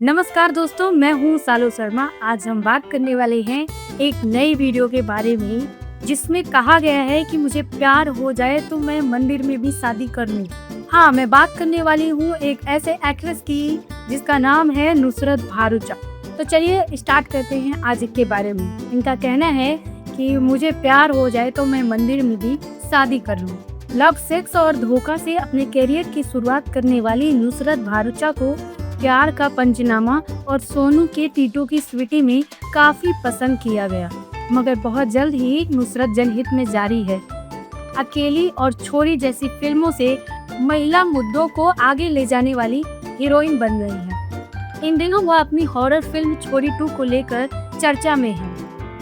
नमस्कार दोस्तों, मैं हूँ सालो शर्मा। आज हम बात करने वाले हैं एक नई वीडियो के बारे में जिसमें कहा गया है कि मुझे प्यार हो जाए तो मैं मंदिर में भी शादी कर लूँ। हाँ, मैं बात करने वाली हूँ एक ऐसे एक्ट्रेस की जिसका नाम है नुसरत भारूचा। तो चलिए स्टार्ट करते हैं आज के बारे में। इनका कहना है कि मुझे प्यार हो जाए तो मैं मंदिर में भी शादी कर लूँ। लव, सेक्स और धोखा से अपने करियर की शुरुआत करने वाली नुसरत भारूचा को प्यार का पंचनामा और सोनू के टीटू की स्वीटी में काफी पसंद किया गया, मगर बहुत जल्द ही नुसरत जनहित में जारी है। अकेली और छोरी जैसी फिल्मों से महिला मुद्दों को आगे ले जाने वाली हीरोइन बन गई है। इन दिनों वह अपनी हॉरर फिल्म छोरी 2 को लेकर चर्चा में है,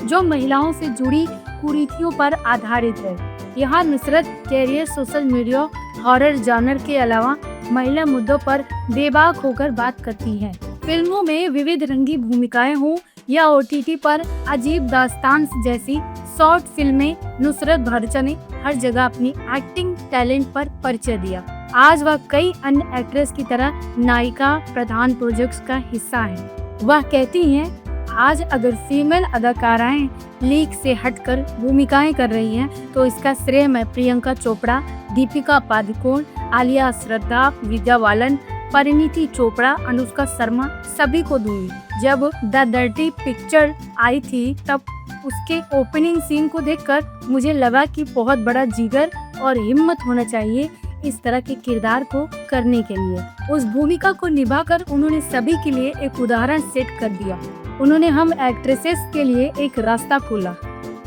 जो महिलाओं से जुड़ी कुरीतियों पर आधारित है। यहाँ Nusrat career social media horror genre के अलावा महिला मुद्दों पर बेबाक होकर बात करती हैं। फिल्मों में विविध रंगी भूमिकाएं हों या OTT पर अजीब दास्तान जैसी शॉर्ट फिल्में, नुसरत भारूचा ने हर जगह अपनी एक्टिंग टैलेंट पर परिचय दिया। आज वह कई अन्य एक्ट्रेस की तरह नायिका प्रधान प्रोजेक्ट्स का हिस्सा है। वह कहती हैं, आज अगर फीमेल अदाकाराएं लीक से हटकर भूमिकाएं कर रही हैं तो इसका श्रेय मैं प्रियंका चोपड़ा, दीपिका पादुकोण, आलिया, श्रद्धा, विद्या बालन, परिणीति चोपड़ा, अनुष्का शर्मा सभी को दूंगी। जब द डर्टी पिक्चर आई थी तब उसके ओपनिंग सीन को देखकर मुझे लगा कि बहुत बड़ा जिगर और हिम्मत होना चाहिए इस तरह के किरदार को करने के लिए। उस भूमिका को निभाकर उन्होंने सभी के लिए एक उदाहरण सेट कर दिया। उन्होंने हम एक्ट्रेसेस के लिए एक रास्ता खोला।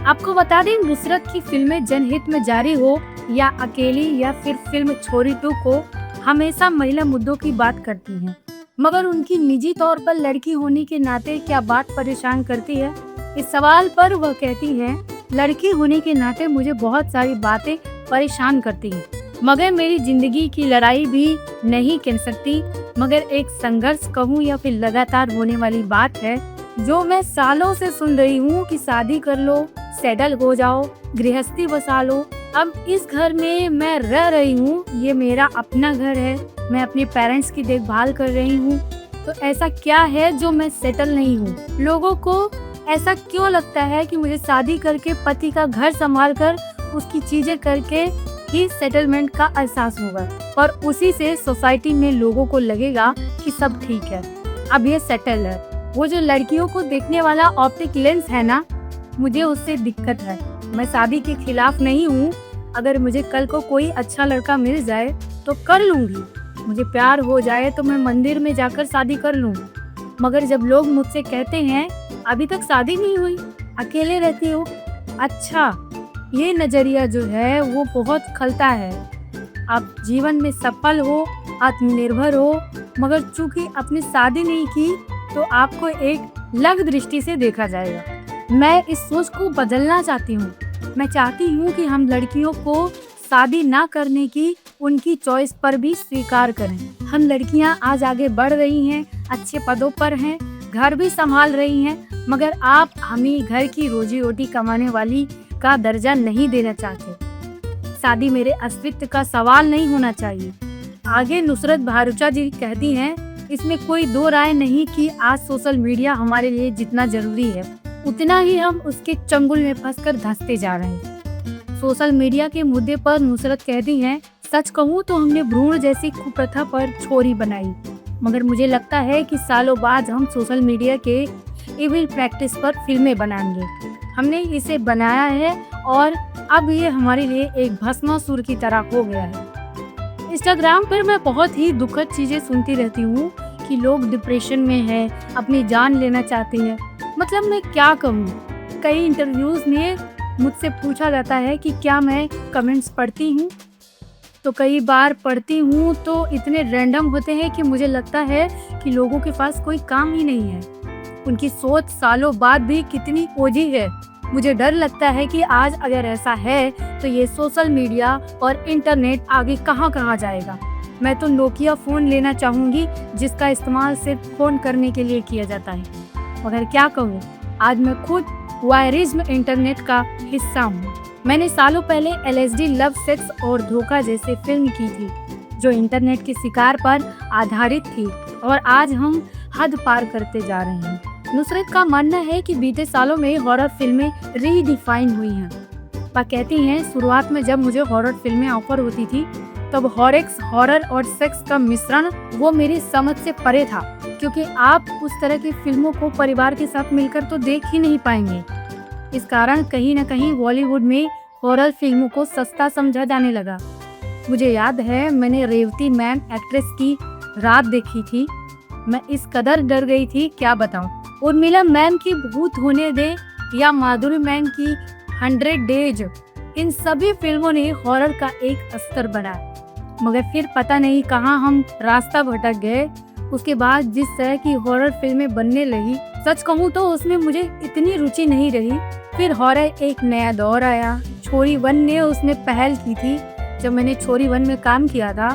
आपको बता दें, नुसरत की फिल्में जनहित में जारी हो या अकेली या फिर फिल्म छोरी 2 को हमेशा महिला मुद्दों की बात करती हैं, मगर उनकी निजी तौर पर लड़की होने के नाते क्या बात परेशान करती है? इस सवाल पर वह कहती हैं, लड़की होने के नाते मुझे बहुत सारी बातें परेशान करती हैं, मगर मेरी जिंदगी की लड़ाई भी नहीं कह सकती, मगर एक संघर्ष कहूँ या फिर लगातार होने वाली बात है जो मैं सालों से सुन रही हूँ कि शादी कर लो, सेटल हो जाओ, गृहस्थी बसा लो। अब इस घर में मैं रह रही हूँ, ये मेरा अपना घर है, मैं अपने पेरेंट्स की देखभाल कर रही हूँ, तो ऐसा क्या है जो मैं सेटल नहीं हूँ? लोगों को ऐसा क्यों लगता है कि मुझे शादी करके पति का घर संभाल कर उसकी चीजें करके ही सेटलमेंट का एहसास होगा, और उसी से सोसाइटी में लोगों को लगेगा कि सब ठीक है, अब ये सेटल है। वो जो लड़कियों को देखने वाला ऑप्टिक लेंस है ना, मुझे उससे दिक्कत है। मैं शादी के खिलाफ नहीं हूँ, अगर मुझे कल को कोई अच्छा लड़का मिल जाए तो कर लूंगी। मुझे प्यार हो जाए तो मैं मंदिर में जाकर शादी कर लूँ। मगर जब लोग मुझसे कहते हैं अभी तक शादी नहीं हुई, अकेले रहती हो, अच्छा, ये नजरिया जो है वो बहुत खलता है। आप जीवन में सफल हो, आत्मनिर्भर हो, मगर चूंकि आपने शादी नहीं की तो आपको एक लग दृष्टि से देखा जाएगा। मैं इस सोच को बदलना चाहती हूँ। मैं चाहती हूँ कि हम लड़कियों को शादी ना करने की उनकी चॉइस पर भी स्वीकार करें। हम लड़कियाँ आज आगे बढ़ रही हैं, अच्छे पदों पर हैं, घर भी संभाल रही हैं, मगर आप हमें घर की रोजी रोटी कमाने वाली का दर्जा नहीं देना चाहते। शादी मेरे अस्तित्व का सवाल नहीं होना चाहिए। आगे नुसरत भारूचा जी कहती हैं, इसमें कोई दो राय नहीं कि आज सोशल मीडिया हमारे लिए जितना जरूरी है उतना ही हम उसके चंगुल में फंसकर धंसते जा रहे हैं। सोशल मीडिया के मुद्दे पर नुसरत कहती हैं, सच कहूँ तो हमने भ्रूण जैसी कुप्रथा पर छोरी बनाई, मगर मुझे लगता है कि सालों बाद हम सोशल मीडिया के इविल प्रैक्टिस पर फिल्में बनाएंगे। हमने इसे बनाया है और अब ये हमारे लिए एक भस्मासुर की तरह हो गया है। इंस्टाग्राम पर मैं बहुत ही दुखद चीजें सुनती रहती हूँ कि लोग डिप्रेशन में हैं, अपनी जान लेना चाहते हैं। मतलब मैं क्या कहूँ, कई इंटरव्यूज में मुझसे पूछा जाता है कि क्या मैं कमेंट्स पढ़ती हूँ, तो कई बार पढ़ती हूँ तो इतने रैंडम होते हैं कि मुझे लगता है कि लोगों के पास कोई काम ही नहीं है। उनकी सोच सालों बाद भी कितनी ओझी है। मुझे डर लगता है कि आज अगर ऐसा है तो ये सोशल मीडिया और इंटरनेट आगे कहाँ कहाँ जाएगा। मैं तो नोकिया फ़ोन लेना चाहूँगी जिसका इस्तेमाल सिर्फ फ़ोन करने के लिए किया जाता है। मगर क्या कहूँ, आज मैं खुद वायरिज्म इंटरनेट का हिस्सा हूँ। मैंने सालों पहले LSD, लव, सेक्स और धोखा जैसे फिल्म की थी जो इंटरनेट के शिकार पर आधारित थी, और आज हम हद पार करते जा रहे हैं। नुसरत का मानना है कि बीते सालों में हॉरर फिल्में रीडिफाइन हुई हैं। वह कहती हैं, शुरुआत में जब मुझे हॉरर फिल्में ऑफर होती थी तब हॉरर और सेक्स का मिश्रण वो मेरी समझ से परे था, क्योंकि आप उस तरह की फिल्मों को परिवार के साथ मिलकर तो देख ही नहीं पाएंगे। इस कारण कहीं न कहीं बॉलीवुड में हॉरर फिल्मों को सस्ता समझा जाने लगा। मुझे याद है मैंने रेवती मैम एक्ट्रेस की रात देखी थी। मैं इस कदर डर गई थी क्या बताऊं। उर्मिला मैम की भूत होने दे या माधुरी मैम की 100 डेज, इन सभी फिल्मों ने हॉरर का एक स्तर बढ़ाया। मगर फिर पता नहीं कहां हम रास्ता भटक गए। उसके बाद जिस तरह की हॉरर फिल्में बनने लगी, सच कहूँ तो उसमें मुझे इतनी रुचि नहीं रही। फिर हॉरर एक नया दौर आया। छोरी 1 ने उसमें पहल की थी। जब मैंने छोरी 1 में काम किया था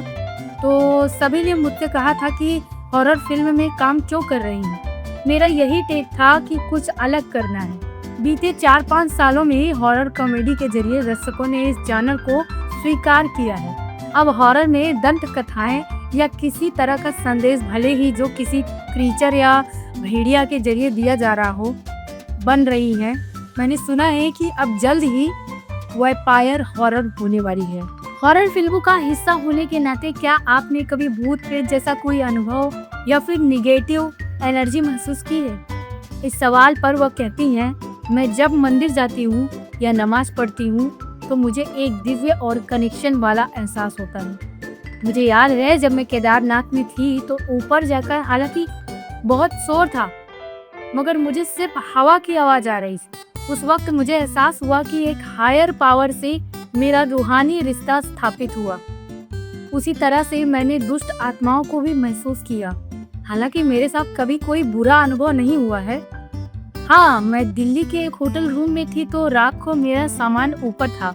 तो सभी ने मुझसे कहा था कि हॉरर फिल्म में काम क्यों कर रही हैं। मेरा यही टेक था कि कुछ अलग करना है। बीते 4-5 सालों में हॉरर कॉमेडी के जरिए दर्शकों ने इस जानर को स्वीकार किया है। अब हॉरर में दंत कथाएं या किसी तरह का संदेश, भले ही जो किसी क्रीचर या भेड़िया के जरिए दिया जा रहा हो, बन रही है। मैंने सुना है कि अब जल्द ही वैम्पायर हॉरर होने वाली है। हॉरर फिल्मों का हिस्सा होने के नाते क्या आपने कभी भूत प्रेत जैसा कोई अनुभव या फिर निगेटिव एनर्जी महसूस की है? इस सवाल पर वह कहती हैं, मैं जब मंदिर जाती हूँ या नमाज पढ़ती हूँ तो मुझे एक दिव्य और कनेक्शन वाला एहसास होता है। मुझे याद है जब मैं केदारनाथ में थी तो ऊपर जाकर हालांकि बहुत शोर था, मगर मुझे सिर्फ हवा की आवाज आ रही थी। उस वक्त मुझे एहसास हुआ कि एक हायर पावर से मेरा रूहानी रिश्ता स्थापित हुआ। उसी तरह से मैंने दुष्ट आत्माओं को भी महसूस किया। हालांकि मेरे साथ कभी कोई बुरा अनुभव नहीं हुआ है। हाँ, मैं दिल्ली के एक होटल रूम में थी तो रात को मेरा सामान ऊपर था,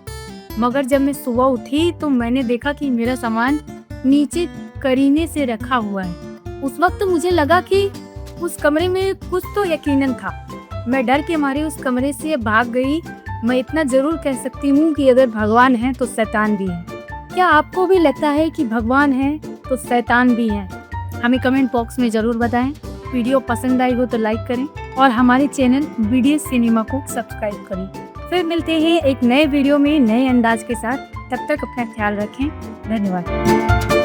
मगर जब मैं सुबह उठी तो मैंने देखा कि मेरा सामान नीचे करीने से रखा हुआ है। उस वक्त मुझे लगा कि उस कमरे में कुछ तो यकीनन था। मैं डर के मारे उस कमरे से भाग गई। मैं इतना जरूर कह सकती हूँ कि अगर भगवान है तो शैतान भी है। क्या आपको भी लगता है कि भगवान है तो शैतान भी है? हमें कमेंट बॉक्स में जरूर बताएं। वीडियो पसंद आई हो तो लाइक करें और हमारे चैनल बीडीएस सिनेमा को सब्सक्राइब करें। फिर मिलते हैं एक नए वीडियो में नए अंदाज के साथ। तब तक अपना ख्याल रखें। धन्यवाद।